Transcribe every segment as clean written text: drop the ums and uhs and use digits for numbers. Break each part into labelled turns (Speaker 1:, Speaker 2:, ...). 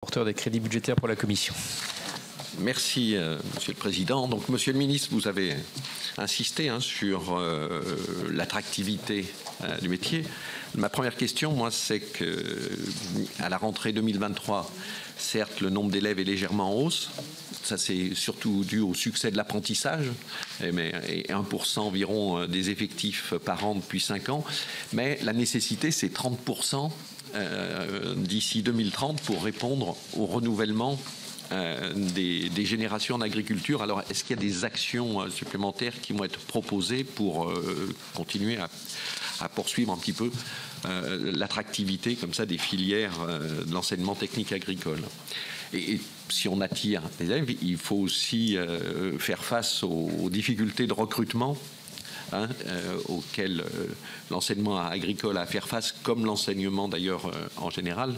Speaker 1: Porteur des crédits budgétaires pour la Commission.
Speaker 2: Merci, Monsieur le Président. Donc, Monsieur le Ministre, vous avez insisté sur l'attractivité du métier. Ma première question, moi, c'est qu'à la rentrée 2023, certes, le nombre d'élèves est légèrement en hausse. Ça, c'est surtout dû au succès de l'apprentissage, et 1% environ des effectifs par an depuis 5 ans. Mais la nécessité, c'est 30% d'ici 2030 pour répondre au renouvellement des générations en agriculture. Alors, est-ce qu'il y a des actions supplémentaires qui vont être proposées pour continuer à poursuivre un petit peu l'attractivité comme ça des filières de l'enseignement technique agricole? Et si on attire des élèves, il faut aussi faire face aux difficultés de recrutement auxquelles l'enseignement agricole a à faire face, comme l'enseignement d'ailleurs en général.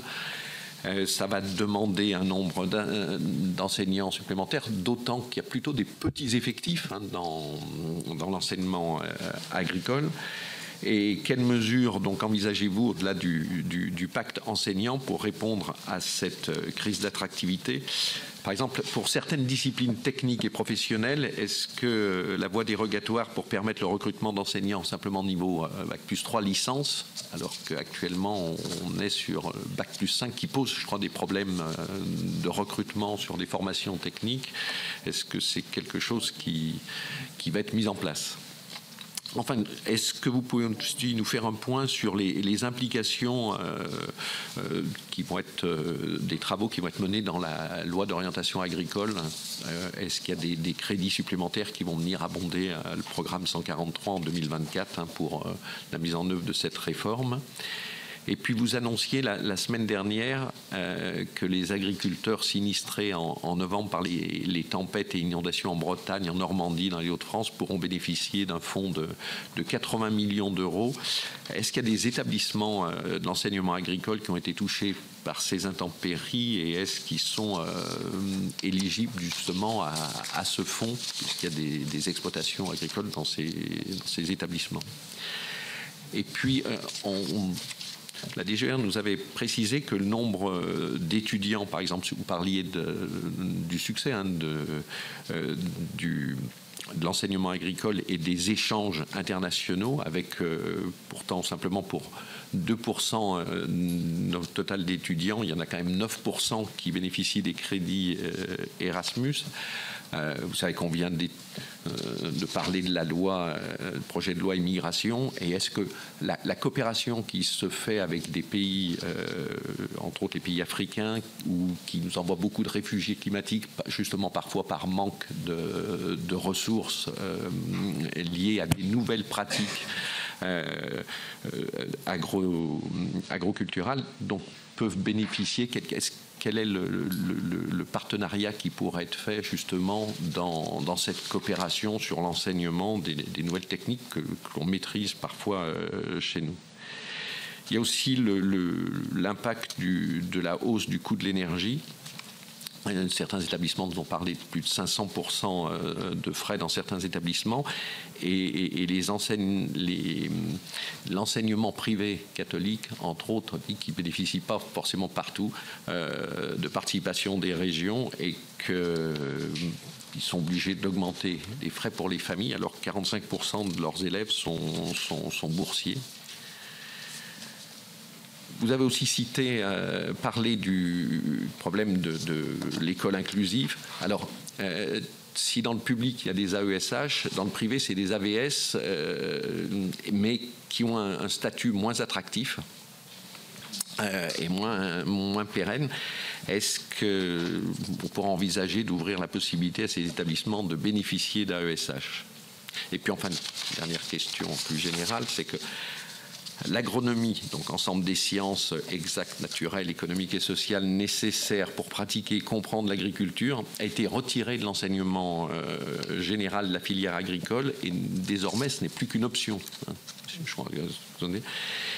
Speaker 2: Ça va demander un nombre d'enseignants supplémentaires, d'autant qu'il y a plutôt des petits effectifs dans l'enseignement agricole. Et quelles mesures donc envisagez-vous au-delà du pacte enseignant pour répondre à cette crise d'attractivité? Par exemple, pour certaines disciplines techniques et professionnelles, est-ce que la voie dérogatoire pour permettre le recrutement d'enseignants simplement niveau Bac plus 3 licence, alors qu'actuellement on est sur Bac plus 5 qui pose, je crois, des problèmes de recrutement sur des formations techniques, est-ce que c'est quelque chose qui va être mis en place? Enfin, est-ce que vous pouvez aussi nous faire un point sur les implications qui vont être des travaux qui vont être menés dans la loi d'orientation agricole? Est-ce qu'il y a des crédits supplémentaires qui vont venir abonder le programme 143 en 2024 pour la mise en œuvre de cette réforme? Et puis vous annonciez la semaine dernière que les agriculteurs sinistrés en novembre par les tempêtes et inondations en Bretagne, en Normandie, dans les Hauts-de-France pourront bénéficier d'un fonds de 80 millions d'euros. Est-ce qu'il y a des établissements de l'enseignement agricole qui ont été touchés par ces intempéries et est-ce qu'ils sont éligibles justement à ce fonds, puisqu'il y a des exploitations agricoles dans ces établissements? Et puis la DGR nous avait précisé que le nombre d'étudiants, par exemple, si vous parliez du succès de l'enseignement agricole et des échanges internationaux, avec pourtant simplement pour 2% dans le total d'étudiants, il y en a quand même 9% qui bénéficient des crédits Erasmus. Vous savez qu'on vient de parler de la loi, le projet de loi immigration, et est-ce que la coopération qui se fait avec des pays, entre autres les pays africains, ou qui nous envoient beaucoup de réfugiés climatiques, justement parfois par manque de ressources liées à des nouvelles pratiques agroculturales, donc peuvent bénéficier, quel est le partenariat qui pourrait être fait justement dans cette coopération sur l'enseignement des nouvelles techniques que l'on maîtrise parfois chez nous? Il y a aussi l'impact de la hausse du coût de l'énergie. Certains établissements nous ont parlé de plus de 500% de frais dans certains établissements et l'enseignement privé catholique, entre autres, qui ne bénéficie pas forcément partout de participation des régions et qu'ils sont obligés d'augmenter les frais pour les familles alors que 45% de leurs élèves sont boursiers. Vous avez aussi parlé du problème de l'école inclusive. Alors, si dans le public, il y a des AESH, dans le privé, c'est des AVS, mais qui ont un statut moins attractif et moins pérenne. Est-ce qu'on pourra envisager d'ouvrir la possibilité à ces établissements de bénéficier d'AESH? Et puis enfin, dernière question plus générale, c'est que l'agronomie, donc ensemble des sciences exactes, naturelles, économiques et sociales nécessaires pour pratiquer et comprendre l'agriculture, a été retirée de l'enseignement général de la filière agricole et désormais ce n'est plus qu'une option.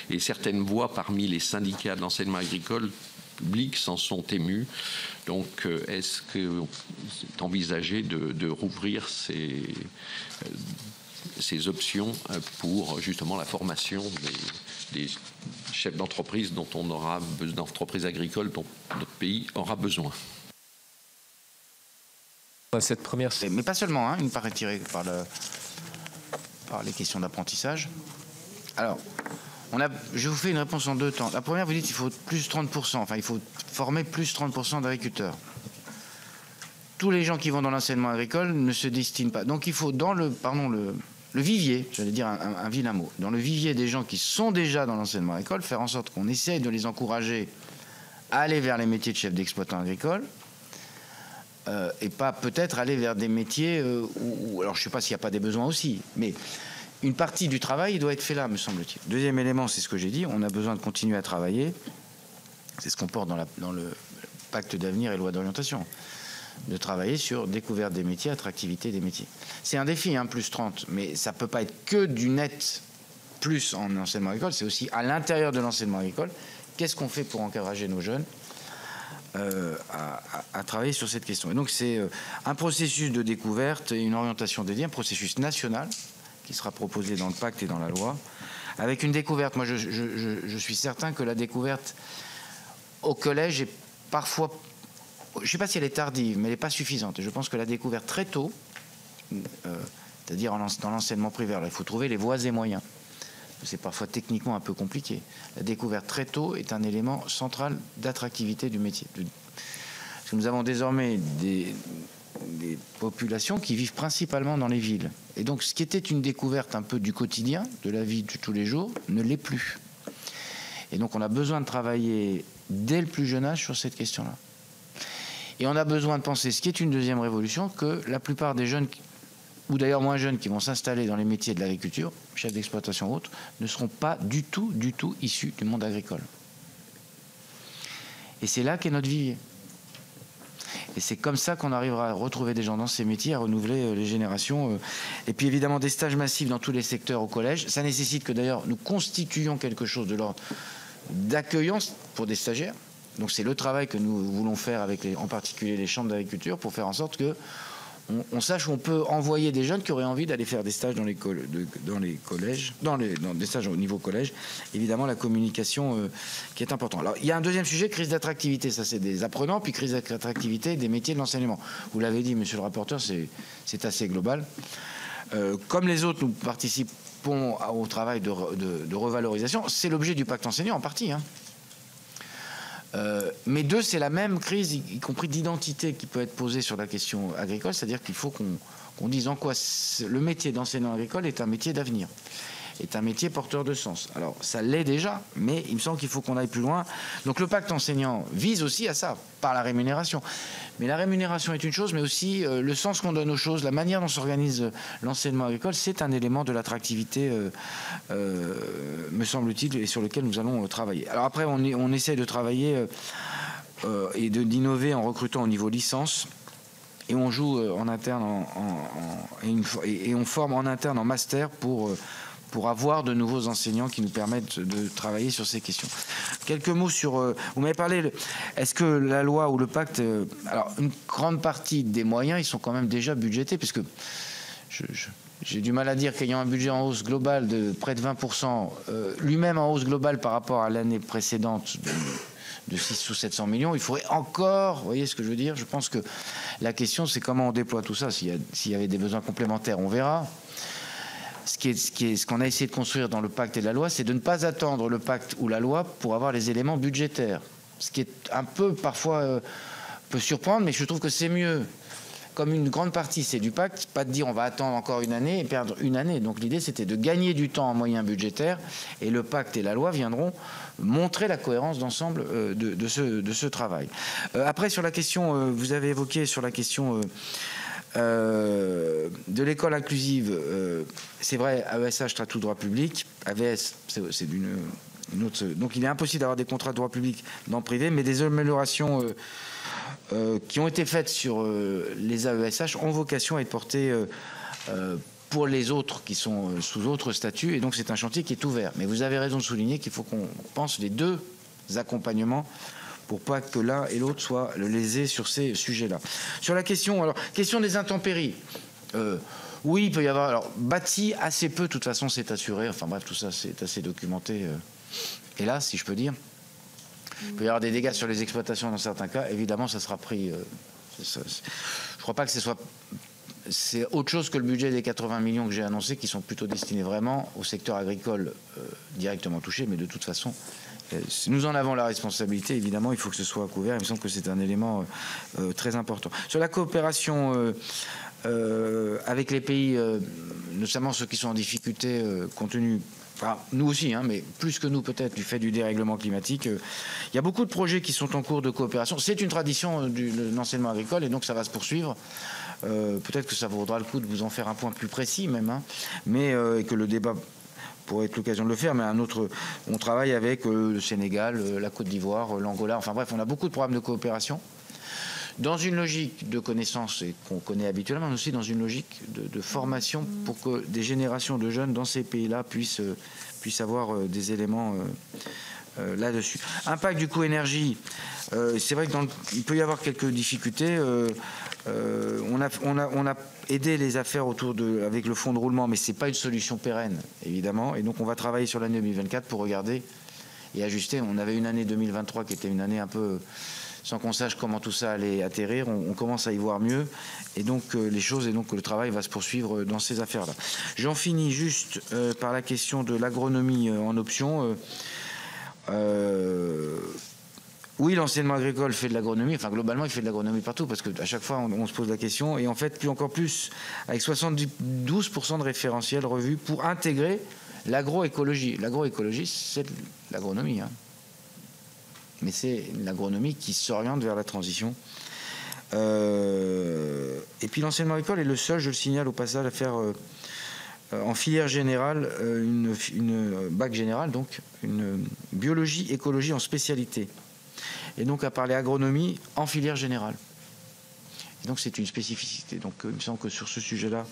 Speaker 2: Et certaines voix parmi les syndicats de l'enseignement agricole public s'en sont émus. Donc, est-ce que c'est envisagé de rouvrir ces options pour justement la formation des chefs d'entreprise d'entreprises agricoles dont notre pays aura besoin.
Speaker 1: Cette première...
Speaker 3: Mais pas seulement, hein, une part est tirée par les questions d'apprentissage. Alors, je vous fais une réponse en deux temps. La première, vous dites qu'il faut plus 30%, enfin il faut former plus 30% d'agriculteurs. Tous les gens qui vont dans l'enseignement agricole ne se destinent pas. Donc il faut dans le vivier, j'allais dire un vilain mot, dans le vivier des gens qui sont déjà dans l'enseignement agricole, faire en sorte qu'on essaye de les encourager à aller vers les métiers de chef d'exploitant agricole, et pas peut-être aller vers des métiers où, alors je ne sais pas s'il n'y a pas des besoins aussi, mais une partie du travail doit être fait là, me semble-t-il. Deuxième élément, c'est ce que j'ai dit, on a besoin de continuer à travailler, c'est ce qu'on porte dans le pacte d'avenir et loi d'orientation, de travailler sur découverte des métiers, attractivité des métiers. C'est un défi, hein, plus 30, mais ça ne peut pas être que du net plus en enseignement agricole, c'est aussi à l'intérieur de l'enseignement agricole, qu'est-ce qu'on fait pour encourager nos jeunes à travailler sur cette question. Et donc c'est un processus de découverte et une orientation dédiée, un processus national qui sera proposé dans le pacte et dans la loi, avec une découverte. Moi, je suis certain que la découverte au collège est parfois, je ne sais pas si elle est tardive, mais elle n'est pas suffisante. Et je pense que la découverte très tôt, c'est-à-dire dans l'enseignement primaire, là, il faut trouver les voies et moyens. C'est parfois techniquement un peu compliqué. La découverte très tôt est un élément central d'attractivité du métier. Parce que nous avons désormais des populations qui vivent principalement dans les villes. Et donc ce qui était une découverte un peu du quotidien, de la vie de tous les jours, ne l'est plus. Et donc on a besoin de travailler dès le plus jeune âge sur cette question-là. Et on a besoin de penser, ce qui est une deuxième révolution, que la plupart des jeunes, ou d'ailleurs moins jeunes, qui vont s'installer dans les métiers de l'agriculture, chefs d'exploitation ou autres, ne seront pas du tout issus du monde agricole. Et c'est là qu'est notre vivier. Et c'est comme ça qu'on arrivera à retrouver des gens dans ces métiers, à renouveler les générations. Et puis évidemment des stages massifs dans tous les secteurs au collège. Ça nécessite que d'ailleurs nous constituions quelque chose de l'ordre d'accueillant pour des stagiaires. Donc c'est le travail que nous voulons faire avec en particulier les chambres d'agriculture pour faire en sorte que on sache où on peut envoyer des jeunes qui auraient envie d'aller faire des stages dans les collèges, dans des stages au niveau collège. Évidemment, la communication qui est importante. Alors, il y a un deuxième sujet, crise d'attractivité. Ça, c'est des apprenants, puis crise d'attractivité des métiers de l'enseignement. Vous l'avez dit, monsieur le rapporteur, c'est assez global. Comme les autres, nous participons au travail de revalorisation. C'est l'objet du pacte enseignant, en partie, hein. Mais deux, c'est la même crise, y compris d'identité, qui peut être posée sur la question agricole, c'est-à-dire qu'il faut qu'on dise en quoi le métier d'enseignant agricole est un métier d'avenir, est un métier porteur de sens. Alors, ça l'est déjà, mais il me semble qu'il faut qu'on aille plus loin. Donc le pacte enseignant vise aussi à ça, par la rémunération. Mais la rémunération est une chose, mais aussi le sens qu'on donne aux choses, la manière dont s'organise l'enseignement agricole, c'est un élément de l'attractivité, me semble-t-il, et sur lequel nous allons travailler. Alors après, on essaie de travailler et d'innover en recrutant au niveau licence, et on joue en interne et on forme en interne en master pour avoir de nouveaux enseignants qui nous permettent de travailler sur ces questions. Quelques mots sur... vous m'avez parlé, est-ce que la loi ou le pacte... alors, une grande partie des moyens, ils sont quand même déjà budgétés, puisque j'ai du mal à dire qu'ayant un budget en hausse globale de près de 20%, lui-même en hausse globale par rapport à l'année précédente de 6 ou 700 millions, il faudrait encore... Vous voyez ce que je veux dire? Je pense que la question, c'est comment on déploie tout ça. S'il y avait des besoins complémentaires, on verra. Ce qu'on a essayé de construire dans le pacte et la loi, c'est de ne pas attendre le pacte ou la loi pour avoir les éléments budgétaires. Ce qui est un peu, parfois, peut surprendre, mais je trouve que c'est mieux. Comme une grande partie, c'est du pacte, pas de dire on va attendre encore une année et perdre une année. Donc l'idée, c'était de gagner du temps en moyens budgétaires, et le pacte et la loi viendront montrer la cohérence d'ensemble de ce travail. Après, sur la question, vous avez évoqué sur la question... de l'école inclusive, c'est vrai, AESH traite tout droit public, AVS, c'est une autre. Donc il est impossible d'avoir des contrats de droit public dans le privé, mais des améliorations qui ont été faites sur les AESH ont vocation à être portées pour les autres qui sont sous autres statuts, et donc c'est un chantier qui est ouvert. Mais vous avez raison de souligner qu'il faut qu'on pense les deux accompagnements pour pas que l'un et l'autre soient lésés sur ces sujets-là. Sur la question, alors, question des intempéries, Oui, il peut y avoir. Alors, bâti assez peu, de toute façon, c'est assuré. Enfin bref, tout ça, c'est assez documenté. Hélas, si je peux dire. Il peut y avoir des dégâts sur les exploitations dans certains cas. Évidemment, ça sera pris. Je ne crois pas que ce soit. C'est autre chose que le budget des 80 millions que j'ai annoncé, qui sont plutôt destinés vraiment au secteur agricole directement touché. Mais de toute façon, nous en avons la responsabilité. Évidemment, il faut que ce soit couvert. Il me semble que c'est un élément très important. Sur la coopération avec les pays, notamment ceux qui sont en difficulté, compte tenu. Enfin, nous aussi, hein, mais plus que nous peut-être du fait du dérèglement climatique. Il y a beaucoup de projets qui sont en cours de coopération. C'est une tradition de l'enseignement agricole et donc ça va se poursuivre. Peut-être que ça vaudra le coup de vous en faire un point plus précis même, hein, mais et que le débat pourrait être l'occasion de le faire. Mais on travaille avec le Sénégal, la Côte d'Ivoire, l'Angola. Enfin bref, on a beaucoup de programmes de coopération. Dans une logique de connaissance et qu'on connaît habituellement, mais aussi dans une logique de formation pour que des générations de jeunes dans ces pays-là puissent avoir des éléments là-dessus. Impact du coût énergie. C'est vrai qu'il peut y avoir quelques difficultés. On a aidé les affaires avec le fonds de roulement, mais ce n'est pas une solution pérenne, évidemment. Et donc on va travailler sur l'année 2024 pour regarder et ajuster. On avait une année 2023 qui était une année un peu... sans qu'on sache comment tout ça allait atterrir, on commence à y voir mieux, et donc le travail va se poursuivre dans ces affaires-là. J'en finis juste par la question de l'agronomie en option. Oui, l'enseignement agricole fait de l'agronomie, enfin globalement il fait de l'agronomie partout, parce qu'à chaque fois on se pose la question, et en fait encore plus, avec 72% de référentiels revus pour intégrer l'agroécologie. L'agroécologie, c'est de l'agronomie, hein. Mais c'est l'agronomie qui s'oriente vers la transition. Et puis l'enseignement agricole est le seul, je le signale au passage, à faire en filière générale, une bac générale, donc une biologie, écologie en spécialité. Et donc à parler agronomie en filière générale. Et donc c'est une spécificité. Donc il me semble que sur ce sujet-là,